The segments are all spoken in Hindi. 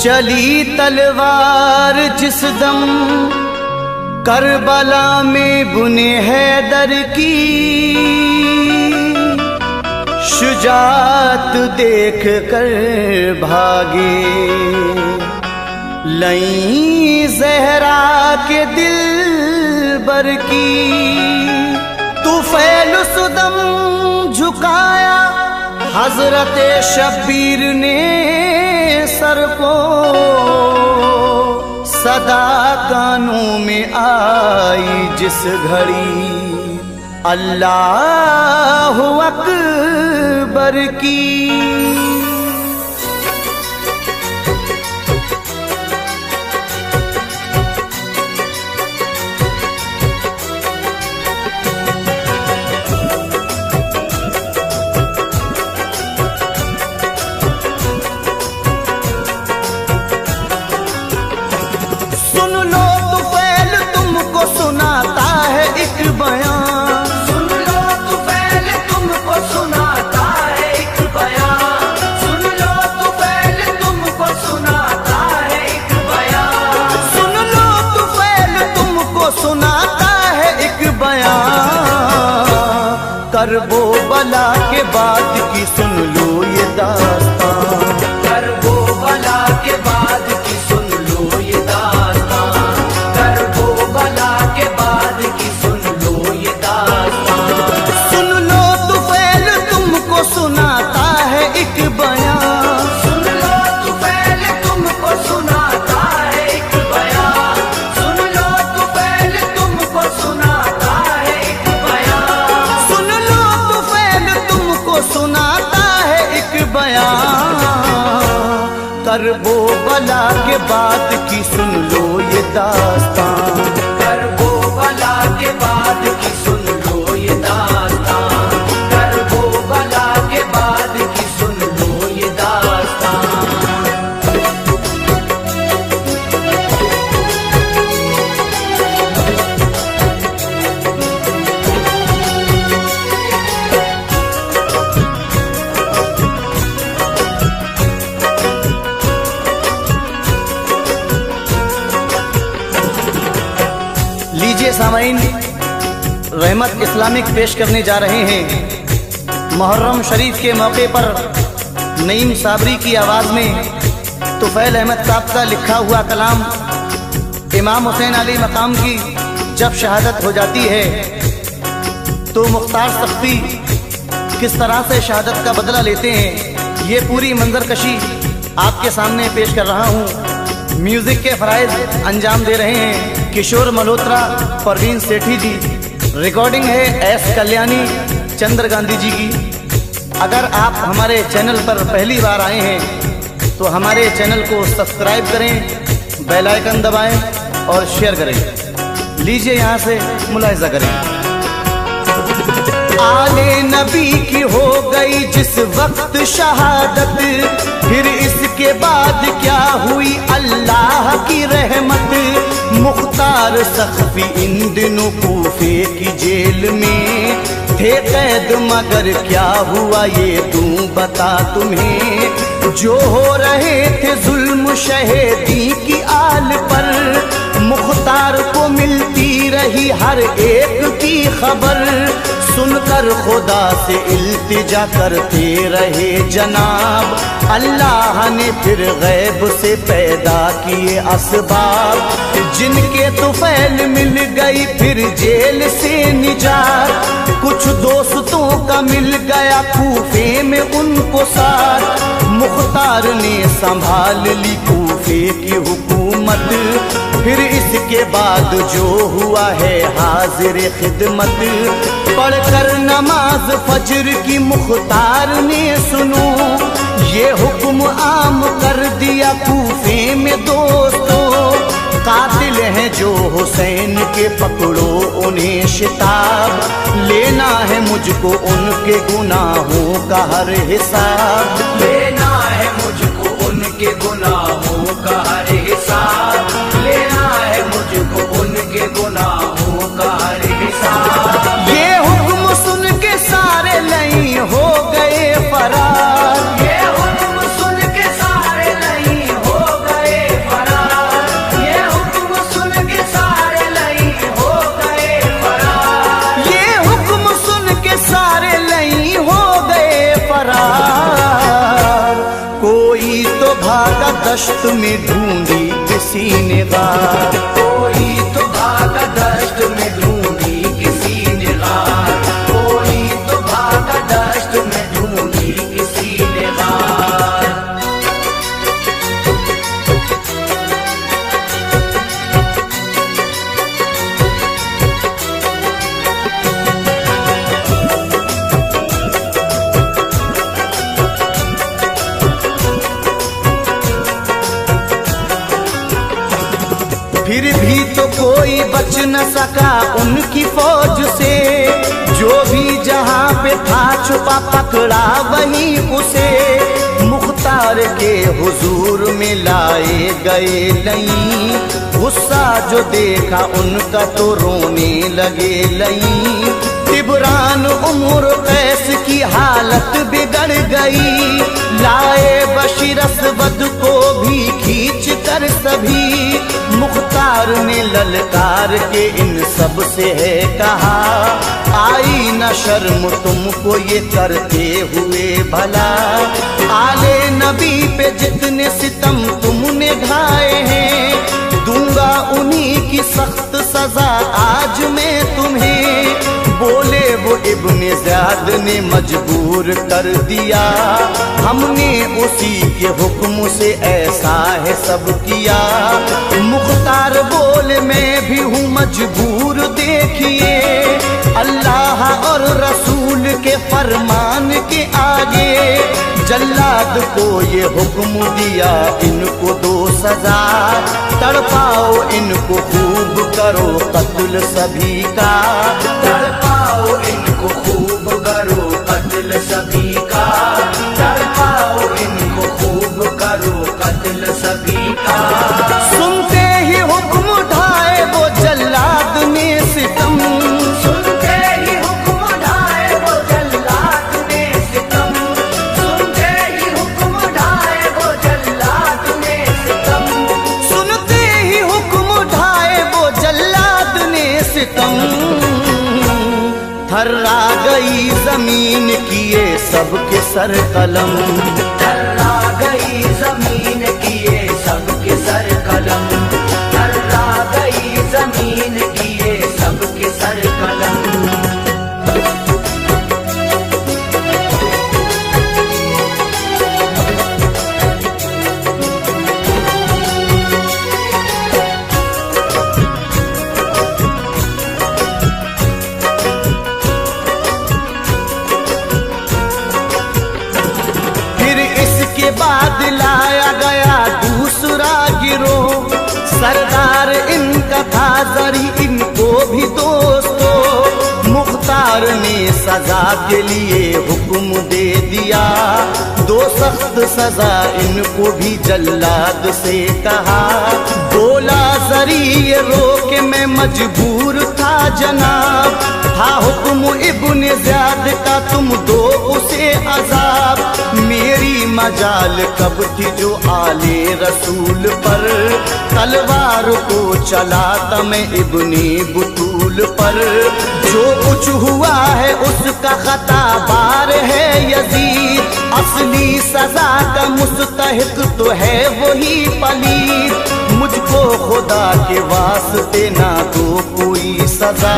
चली तलवार जिस दम करबला में बुने हैदर की, शुजात देख कर भागे लई ज़हरा के दिल बर की। तुफैल सुदम झुकाया हजरत शब्बीर ने सर को, सदा कानों में आई जिस घड़ी अल्लाहु अकबर की। करबो बला के बाद की सुन लो ये दास्तान, करबो बला के बाद की सुन लो ये दास्तान, करबो बला के बाद की सुन लो ये दास्तान। सुन लो तुफैल तुमको सुनाता है एक बयान, सुन लो तुफैल तुमको सुनाता है एक बयान, सुन लो तुफैल तुमको सुनाता है एक बयान, सुन लो तुफैल तुमको सुनाता है एक बयान। करबो बला के बाद की सुन लो ये दास्तान, करबो बला के बाद की सुन लो ये दास्तान, करबो बला के बाद की सुन लो ये दास्तान। लीजिए सामाइन, रहमत इस्लामिक पेश करने जा रहे हैं मुहर्रम शरीफ के मौके पर नईम साबरी की आवाज़ में तुफैल अहमद साहब का लिखा हुआ कलाम इमाम हुसैन अली मकाम की जब शहादत हो जाती है तो मुख्तार सख्ती किस तरह से शहादत का बदला लेते हैं, ये पूरी मंजरकशी आपके सामने पेश कर रहा हूँ। म्यूजिक के फराइज अंजाम दे रहे हैं किशोर मल्होत्रा, परवीन सेठी जी। रिकॉर्डिंग है एस कल्याणी, चंद्र गांधी जी की। अगर आप हमारे चैनल पर पहली बार आए हैं तो हमारे चैनल को सब्सक्राइब करें, बेल आइकन दबाएं और शेयर करें। लीजिए यहाँ से मुलाहिजा करें। आले नबी की हो गई जिस वक्त शहादत, फिर इसके बाद क्या हुई अल्लाह की रहमत। मुख्तार सख्फी इन दिनों कूफे की जेल में थे कैद, मगर क्या हुआ ये दूं बता तुम्हें। जो हो रहे थे जुल्म शहीदी की आल पर, मुख्तार को मिलती रही हर एक की खबर। सुनकर खुदा से इल्तिजा करते रहे जनाब, अल्लाह ने फिर गैब से पैदा किए असबाब। जिनके तुफैल मिल गई फिर जेल से निजात, कुछ दोस्तों का मिल गया कूफे में उनको साथ। मुख्तार ने संभाल ली कूफे की हुकूमत, फिर इसके बाद जो हुआ है हाजिर खिदमत। पढ़कर नमाज फजर की मुख्तार ने सुनो, ये हुक्म आम कर दिया कूफे में दोस्तों। कातिल हैं जो हुसैन के पकड़ो उन्हें शिताब, लेना है मुझको उनके गुनाहों का हर हिसाब। लेना है मुझको उनके गुनाहों का हर हिसाब, लेना है मुझको उनके गुनाहों का हर हिसाब। ये हुक्म सुन के सारे नहीं हो गए फरार, ये हुक्म सुन के सारे नहीं हो गए किसी ने गार। कोई तो भागा दश्त में ढूंढी किसी ने गार, कोई तो भागा दश्त में ढूंढी किसी ने गार। फिर भी तो कोई बच न सका उनकी फौज से, जो भी जहां पे था छुपा पकड़ा वहीं उसे। मुख्तार के हुजूर में लाए गए लई, गुस्सा जो देखा उनका तो रोने लगे लई। तिबरान उम्र कैस की हालत बिगड़ गई, लाए बशीर असवद को भी खींच कर सभी। मुख्तार ने ललकार के इन सब से है कहा, आई न शर्म तुमको ये करते हुए भला। आले नबी पे जितने सितम तुमने ढाए हैं, दूंगा उन्हीं की सख्त सजा आज मैं तुम्हें। बोले वो इब्ने ज़ियाद ने मजबूर कर दिया, हमने उसी के हुक्म से ऐसा है सब किया। मुख्तार बोले मैं भी हूँ मजबूर, देखिए अल्लाह और रसूल के फरमान के आगे। जल्लाद को ये हुक्म दिया इनको दो सजा, तड़पाओ इनको खूब करो कत्ल सभी का। तड़पाओ इनको खूब करो कत्ल सभी का, तड़पाओ इनको खूब करो कत्ल सभी का। सुनते ही हुक्म ढाए वो जल्लाद ने सितम, सुनते ही हुक्म ढाए वो जल्लाद ने सितम, सुनते ही हुक्म ढाए वो जल्लाद ने सितम। सुनते ही हुक्म ढाए वो जल्लाद ने सितम। थर्रा गई जमीन किए सबके सर कलम, थर्रा गई जमीन किए सबके सर कलम, थर्रा गई जमीन किए सबके सर कलम। बाद लाया गया दूसरा गिरोह, सरदार इनका था जरी इनको भी दोस्तों। मुख्तार ने सजा के लिए हुक्म दे दिया, दो सख्त सजा इनको भी जल्लाद से कहा। बोला जरी ये रोके मैं मजबूर था जनाब, था हुक्म इब्ने ज़ियाद का तुम दो उसे अजाब। मेरी मजाल कब थी जो आले रसूल पर, तलवार को चलाता मैं इब्ने बुतूल पर। जो कुछ हुआ है उसका खता बार है यजीद, असली सजा का मुस्तहिक तो है वही पलीद। मुझको खुदा के वास्ते ना दो कोई सजा,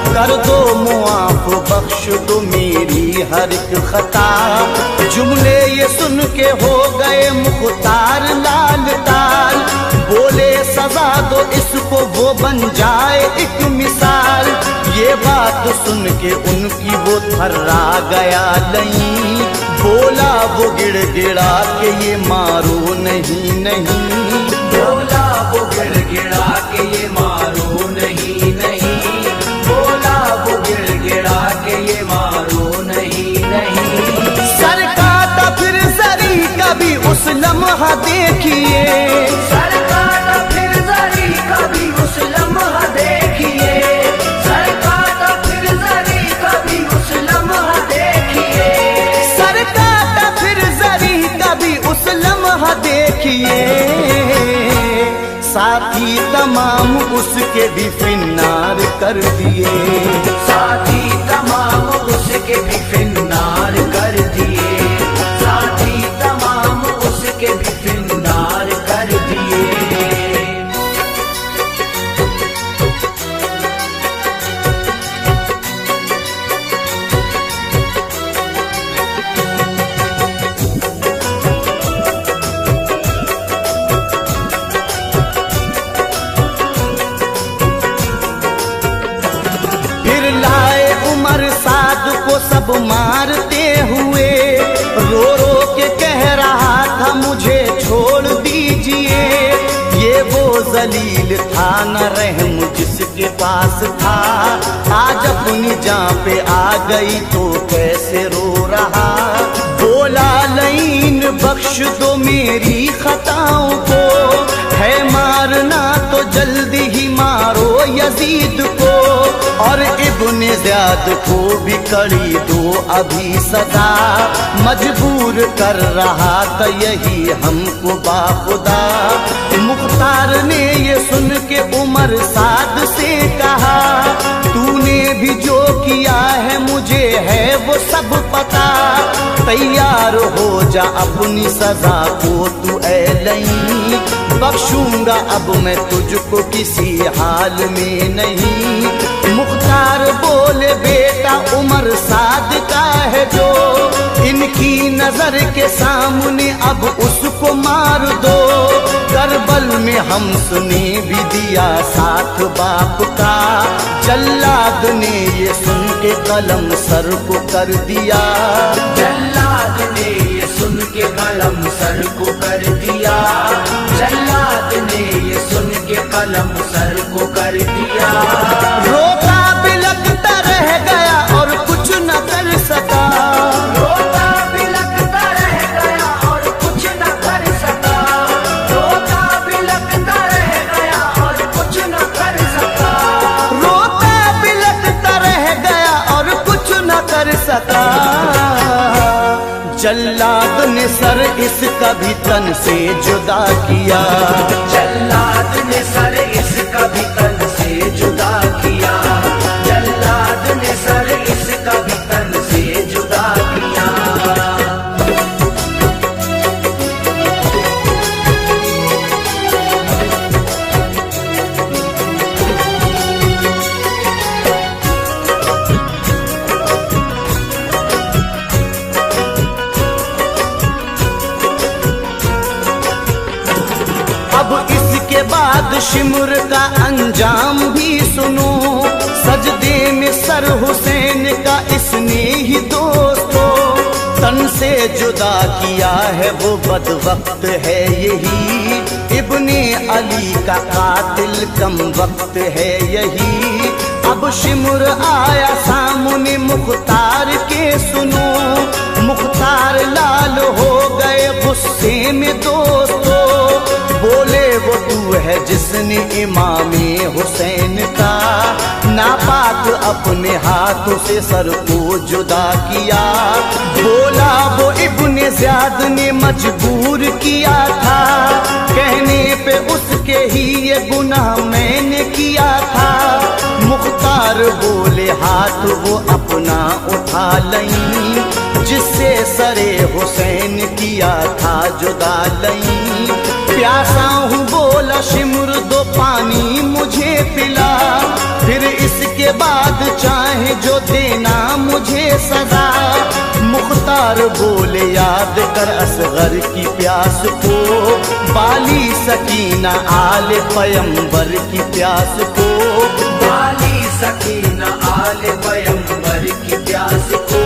कर दो मुआफ बख्श दो मेरी हर एक खता। जुमले ये सुन के हो गए मुख्तार लाल ताल, बोले सजा दो इसको वो बन जाए एक मिसाल। ये बात सुन के उनकी वो थर्रा गया नहीं, बोला वो गिड़गिड़ा के ये मारो नहीं नहीं। बोला वो गिड़गिड़ा के ये मारो नहीं नहीं, बोला वो गिड़गिड़ा के ये मारो नहीं नहीं। सर काटा फिर जरी कभी उस लम्हा देखिए, सर काटा फिर जरी कभी उस लम्हा देखिए, सर काटा फिर जरी कभी उस लम्हा देखिए, सर काटा फिर जरी कभी उस लम्हा देखिए। साथी तमाम उसके भी फिन्नार कर दिए, साथी तमाम उसके भी फिन्नार कर दिए, साथी तमाम उसके भी फिन्नार कर दिए। जलील था न रहम जिसके पास था, आज अपनी जान पे आ गई तो कैसे रो रहा। बोला लईन बख्श दो मेरी खताओं को, है मारना तो जल्दी ही मारो यजीद को, और इब्ने ज़ियाद को भी कड़ी दो अभी सजा। मजबूर कर रहा था यही हमको बाखुदा। मुख्तार ने ये सुन के उमर साद से कहा, तूने भी जो किया है मुझे है वो सब पता। तैयार हो जा अपनी सजा को तू ऐ लईं, बख्शूंगा अब मैं तुझको किसी हाल में नहीं। मुख्तार बोले बेटा उमर साद का है जो, इनकी नजर के सामने अब उसको मार दो। करबल में हम सुने भी दिया साथ बाप का, जल्लाद ने ये सुन के कलम सर को कर दिया। जल्लाद ने ये सुन के कलम सर को कर दिया। जल्लाद ने ये सुन के कलम सर को कर दिया। रोता बिलखता रह गया और कुछ न कर सका। रोता बिलखता रह गया और कुछ न कर सका। रोता बिलखता रह गया और कुछ न कर सका। रोता बिलखता रह गया और कुछ न कर सका। जल्लाद ने सर इसका भी तन से जुदा किया। जल्लाद ने सर इसका भी तन से जुदा किया। जल्लाद ने सर इसका भी तन से जुदा किया। अब इसके बाद शिमर का अंजाम भी सुनो, सजदे में सर हुसैन का इसने ही दोस्तों तन से जुदा किया है। वो बदवक्त है यही, इब्ने अली का कातिल कम वक्त है यही। अब शिमर आया सामने मुख्तार के सुनो, मुख्तार लाल हो गए गुस्से में दोस्तों। बोले वो तू है जिसने इमामे हुसैन का नापाक अपने हाथों से सर को जुदा किया। बोला वो इब्ने ज़ियाद ने मजबूर किया था, कहने पे उसके ही ये गुनाह मैंने किया था। मुख्तार बोले हाथ वो अपना उठा लईं, जिससे सरे हुसैन किया था जुदा लईं। प्यासा हूँ बोला शिमर दो पानी मुझे पिला, फिर इसके बाद चाहे जो देना मुझे सजा। मुख्तार बोले याद कर असगर की प्यास को, बाली सकीना आले पैगंबर की प्यास को। बाली सकीना आले पैगंबर की प्यास को।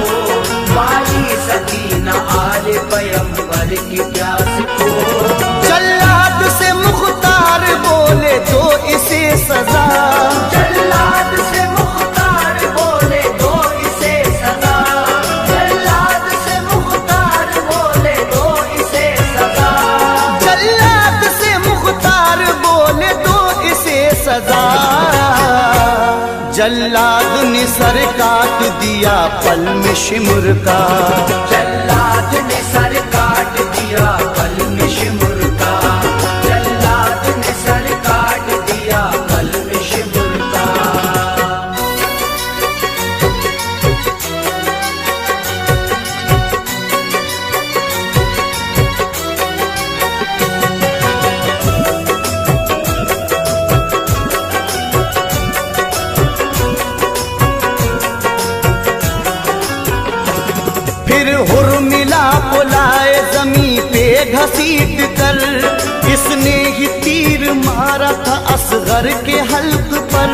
बाली सकीना आले पैगंबर की प्यास को। जल्लाद से मुख्तार बोले दो इसे सजा। जल्लाद से मुख्तार बोले दो इसे सजा। जल्लाद से मुख्तार बोले दो इसे सजा। जल्लाद से मुख्तार बोले दो इसे सजा। जल्लाद ने सर काट दिया पल में शिमर का। जल्लाद ने सर काट दिया पल में शिमर का। जल्लाद ने सर काट दिया पल में शिमर का। फिर हुर्मिला को लाए जमी पे घसीट कर, इसने ही तीर मारा था असगर के हल्क पर।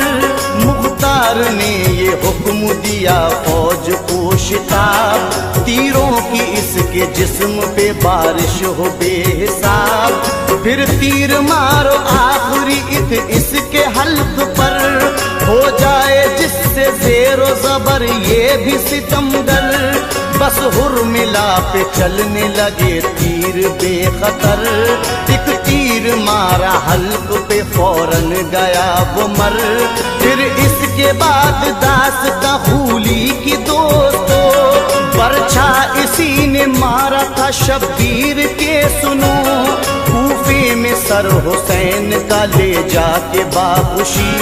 मुख्तार ने ये हुक्म दिया फौज को शिताब, तीरों की इसके जिस्म पे बारिश हो बेहिसाब। फिर तीर मारो आखिरी बेखबर ये भी सितमगर, बस हुर्मिला पे चलने लगे तीर बेखतर। एक तीर मारा हल्क पे फौरन गया वो मर। फिर इसके बाद दास्तां खूली की दोस्तों, बरछा इसी ने मारा था शब्बीर के सुनो। कूफे में सर हुसैन का ले जाके बाखुशी,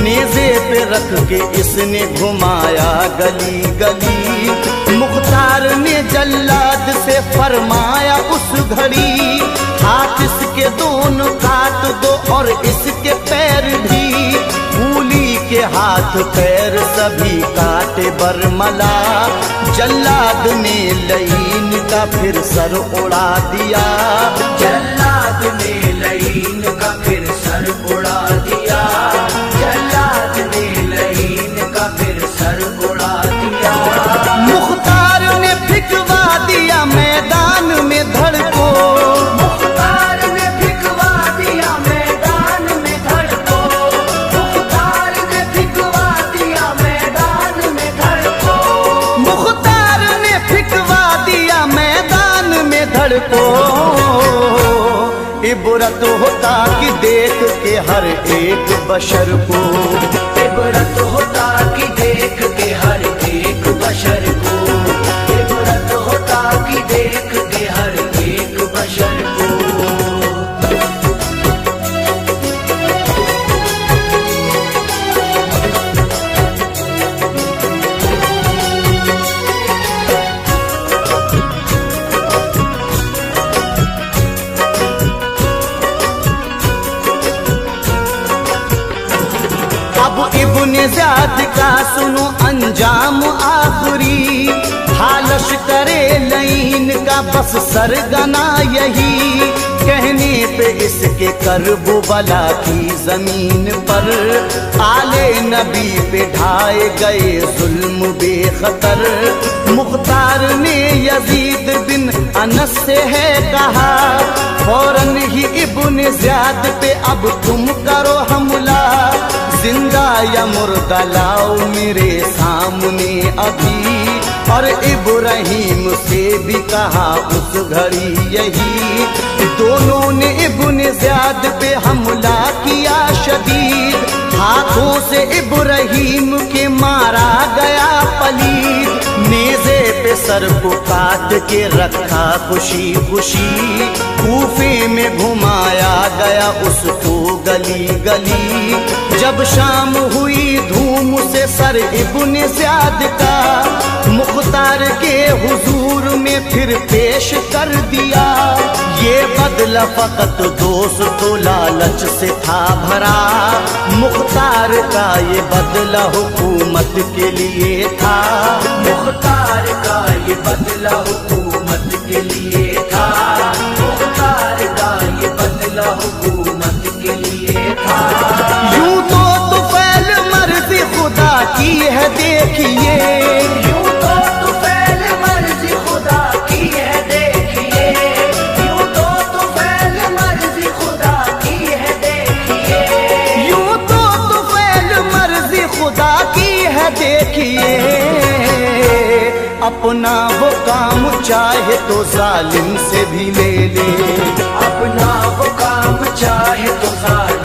नेज़े पे रख के इसने घुमाया गली गली। मुख्तार ने जल्लाद से फरमाया उस घड़ी, हाथ इसके दोनों काट दो और इसके पैर भी। कूली के हाथ पैर सभी काटे बरमला, जल्लाद ने लईन का फिर सर उड़ा दिया। जल्लाद ने लईन का फिर सर उड़ा दिया। जल्लाद ने लईन का फिर सर उड़ा दिया। मुख्तार ने फिकवा दिया मैदान में धड़ को। मुख्तार ने फिकवा दिया मैदान में धड़ को। मुख्तार ने फिकवा दिया मैदान में धड़ को। मुख्तार ने फिकवा दिया मैदान में धड़ को। इबरत होता कि देख के हर एक बशर को। इबरत होता कि देख के हर एक बशर को। इबरत होता कि देख के हर एक बशर को। अब इब्ने ज़ियाद का सुनो अंजाम आखिरी, हालश करे लईन का बस सरगना यही। कहने पे इसके करबो बला की जमीन पर, आले नबी पे ढाए गए जुल्म बेखतर। मुख्तार ने यजीद बिन अनस से है कहा, फौरन ही इब्ने ज़ियाद पे अब तुम करो हमला। जिंदा या मुर्दा लाओ मेरे सामने अभी, और इब्राहिम से भी कहा उस घड़ी यही। दोनों ने इब्ने ज़ियाद पे हमला किया शदीद, हाथों से इब्राहिम के मारा गया पलीद। नेज़े पे सर को काट के रखा खुशी खुशी, कूफे में घुमाया गया उसको गली गली। जब शाम हुई धूम से सर इब्ने ज़ियाद का, मुख्तार के हुजूर में फिर पेश कर दिया। ये बदला फकत दोस्त लालच से था भरा, मुख्तार का ये बदला हुकूमत के लिए था। मुख्तार का ये बदला हुकूमत के लिए था। मुख्तार का ये बदला हुकूमत के लिए था। यूं तो तुफैल मर्ज़ी खुदा की है देखिए। यूं तो तुफैल मर्ज़ी खुदा की है देखिए। यूं तो तुफैल मर्ज़ी खुदा की है देखिए। यूं तो तुफैल मर्ज़ी खुदा की है देखिए। अपना वो काम चाहे तो जालिम से भी ले ले। अपना वो काम चाहे तो जालिम